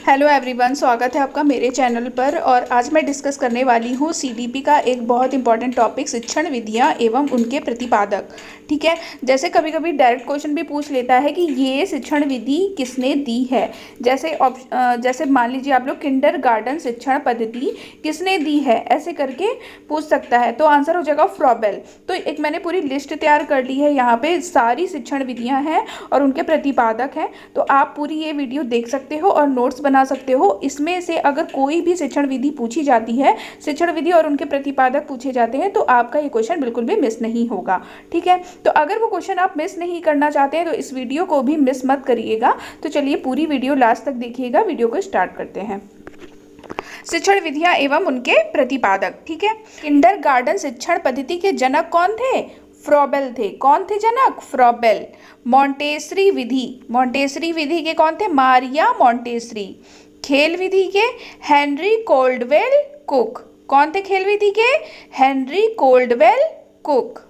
Hello everyone, स्वागत है आपका मेरे चैनल पर। और आज मैं डिस्कस करने वाली हूँ सीडीपी का एक बहुत इंपॉर्टेंट टॉपिक, शिक्षण विधियाँ एवं उनके प्रतिपादक। ठीक है, जैसे कभी कभी डायरेक्ट क्वेश्चन भी पूछ लेता है कि ये शिक्षण विधि किसने दी है। जैसे मान लीजिए आप लोग किंडरगार्टन शिक्षण पद्धति किसने दी है, ऐसे करके पूछ सकता है। तो आंसर हो जाएगा फ्रॉबेल। तो एक मैंने पूरी लिस्ट तैयार कर ली है, यहाँ पे सारी शिक्षण विधियाँ हैं और उनके प्रतिपादक हैं। तो आप पूरी ये वीडियो देख सकते हो और नोट्स बना सकते हो। इसमें से अगर कोई भी शिक्षण विधि पूछी जाती है, शिक्षण विधि और उनके प्रतिपादक पूछे जाते हैं, तो आपका ये क्वेश्चन बिल्कुल भी मिस नहीं होगा। ठीक है, तो अगर वो क्वेश्चन आप मिस नहीं करना चाहते हैं तो इस वीडियो को भी मिस मत करिएगा। तो चलिए पूरी वीडियो लास्ट तक देखिएगा। वीडियो को स्टार्ट करते हैं। शिक्षण विधियां एवं उनके प्रतिपादक। ठीक है, किंडरगार्टन शिक्षण पद्धति के जनक कौन थे? फ्रॉबेल थे। कौन थे जनक? फ्रॉबेल। मॉन्टेसरी विधि के कौन थे? मारिया मॉन्टेसरी। खेल विधि के हेनरी कोल्डवेल कुक। कौन थे खेल विधि के? Henry Caldwell Cook.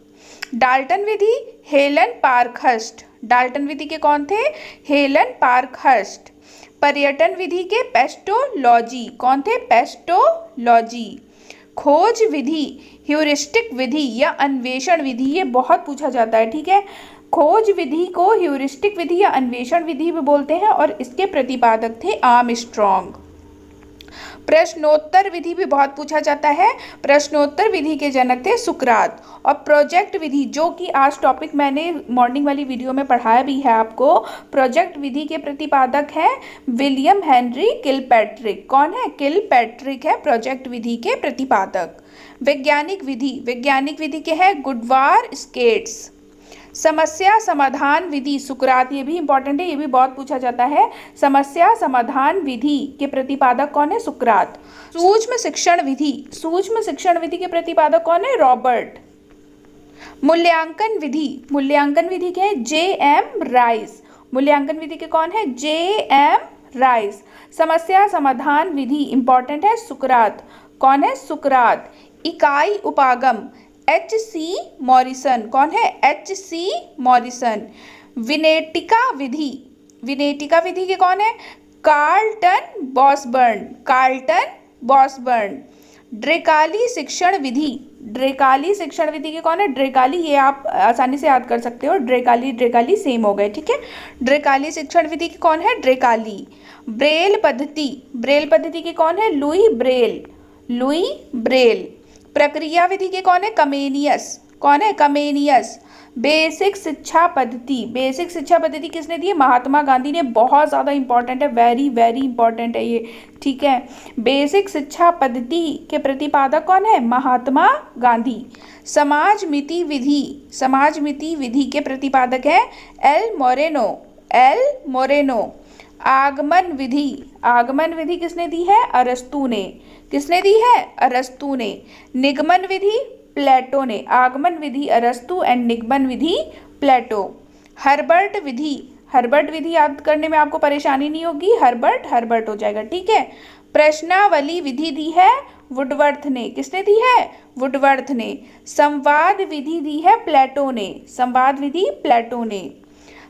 डाल्टन विधि हेलन पार्कहर्स्ट। डाल्टन विधि के कौन थे? Helen Parkhurst. पर्यटन विधि के पेस्टोलॉजी। कौन थे? पेस्टोलॉजी। खोज विधि ह्यूरिस्टिक विधि या अन्वेषण विधि, ये बहुत पूछा जाता है। ठीक है, खोज विधि को ह्यूरिस्टिक विधि या अन्वेषण विधि भी बोलते हैं और इसके प्रतिपादक थे आर्मस्ट्रॉन्ग। प्रश्नोत्तर विधि भी बहुत पूछा जाता है। प्रश्नोत्तर विधि के जनक थे सुकरात। और प्रोजेक्ट विधि, जो कि आज टॉपिक मैंने मॉर्निंग वाली वीडियो में पढ़ाया भी है आपको, प्रोजेक्ट विधि के प्रतिपादक हैं विलियम हेनरी किलपैट्रिक। कौन है? किलपैट्रिक है प्रोजेक्ट विधि के प्रतिपादक। वैज्ञानिक विधि के हैं गुडवार स्केट्स। समस्या समाधान विधि सुकरात, ये भी इंपॉर्टेंट है, ये भी बहुत पूछा जाता है। समस्या समाधान विधि के प्रतिपादक कौन है? सुकरात। सूक्ष्म शिक्षण विधि के प्रतिपादक कौन है? रॉबर्ट। मूल्यांकन विधि के हैं जे.एम. राइस। मूल्यांकन विधि के कौन है? जे.एम. राइस। समस्या समाधान विधि इंपॉर्टेंट है, सुकरात। कौन है? सुकरात। इकाई उपागम H.C. मॉरिसन। कौन है? H.C. मॉरिसन। विनेटिका विधि के कौन है? कार्लटन बॉसबर्न। ड्रेकाली शिक्षण विधि के कौन है? ड्रेकाली, ये आप आसानी से याद कर सकते हो। ड्रेकाली सेम हो गए। ठीक है, ड्रेकाली शिक्षण विधि के कौन है? ड्रेकाली। ब्रेल पद्धति के कौन है? Louis Braille. प्रक्रिया विधि के कौन है? कमेनियस। बेसिक शिक्षा पद्धति किसने दी है? महात्मा गांधी ने। बहुत ज़्यादा इंपॉर्टेंट है, वेरी वेरी इंपॉर्टेंट है ये। ठीक है, बेसिक शिक्षा पद्धति के प्रतिपादक कौन है? महात्मा गांधी। समाज मिति विधि के प्रतिपादक है एल मोरेनो। आगमन विधि किसने दी है? अरस्तू ने। किसने दी है? अरस्तू ने। निगमन विधि प्लेटो ने। आगमन विधि अरस्तू एंड निगमन विधि प्लेटो। हर्बर्ट विधि याद करने में आपको परेशानी नहीं होगी, हर्बर्ट हो जाएगा। ठीक है, प्रश्नावली विधि दी है वुडवर्थ ने। किसने दी है? वुडवर्थ ने। संवाद विधि दी है प्लेटो ने।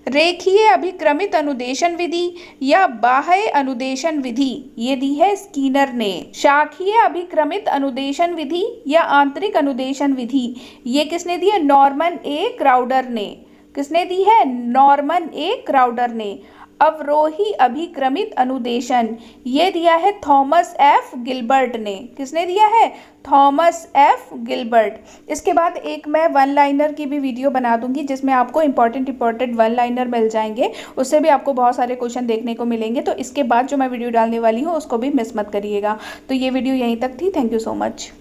रेखीय अभिक्रमित अनुदेशन विधि या बाह्य अनुदेशन विधि, ये दी है स्कीनर ने। शाखीय अभिक्रमित अनुदेशन विधि या आंतरिक अनुदेशन विधि, ये किसने दी है? नॉर्मन ए क्राउडर ने। किसने दी है? नॉर्मन ए क्राउडर ने। अवरोही अभिक्रमित अनुदेशन, ये दिया है थॉमस एफ गिलबर्ट ने। किसने दिया है? Thomas F Gilbert. इसके बाद एक मैं वन लाइनर की भी वीडियो बना दूंगी जिसमें आपको इंपॉर्टेंट वन लाइनर मिल जाएंगे, उससे भी आपको बहुत सारे क्वेश्चन देखने को मिलेंगे। तो इसके बाद जो मैं वीडियो डालने वाली हूँ उसको भी मिस मत करिएगा। तो ये वीडियो यहीं तक थी। Thank you so much.